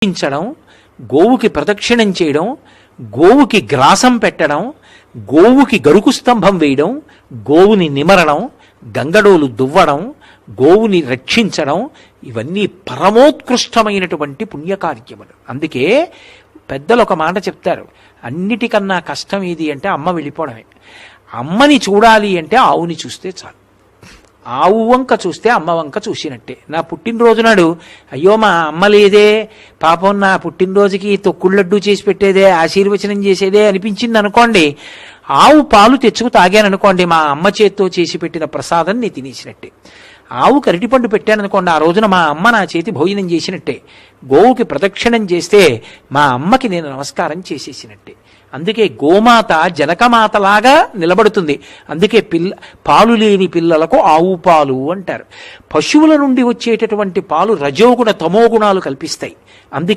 పించడం, గోవుకి ప్రదక్షిణం చేయడం, గోవుకి గ్రాసం పెట్టడం, గోవుకి గరుకు స్తంభం వేయడం, గోవుని నిమరడం, గంగడోలు దువ్వడం, గోవుని రక్షించడం, ఇవన్నీ పరమోత్కృష్టమైనటువంటి పుణ్యకార్యములు. అందుకే పెద్దలు ఒక మాట చెప్తారు, అన్నిటికన్నా కష్టం ఏది అంటే అమ్మ వెళ్ళిపోవడమే. అమ్మని చూడాలి అంటే ఆవుని చూస్తే చాలు. ఆవు వంక చూస్తే అమ్మ వంక చూసినట్టే. నా పుట్టినరోజు నాడు అయ్యో మా అమ్మ లేదే, పాపం నా పుట్టినరోజుకి తొక్కుళ్ళడ్డు చేసి పెట్టేదే, ఆశీర్వచనం చేసేదే అనిపించింది అనుకోండి, ఆవు పాలు తెచ్చుకు తాగాననుకోండి, మా అమ్మ చేత్తో చేసి పెట్టిన ప్రసాదం నేను తినేసినట్టే. ఆవు అరటిపండు పెట్టాననుకోండి, ఆ రోజున మా అమ్మ నా చేతి భోజనం చేసినట్టే. గోవుకి ప్రదక్షిణం చేస్తే మా అమ్మకి నేను నమస్కారం చేసేసినట్టే. అందుకే గోమాత జనకమాతలాగా నిలబడుతుంది. అందుకే పాలు లేని పిల్లలకు ఆవు పాలు అంటారు. పశువుల నుండి వచ్చేటటువంటి పాలు రజోగుణ తమోగుణాలు కల్పిస్తాయి. అందుకే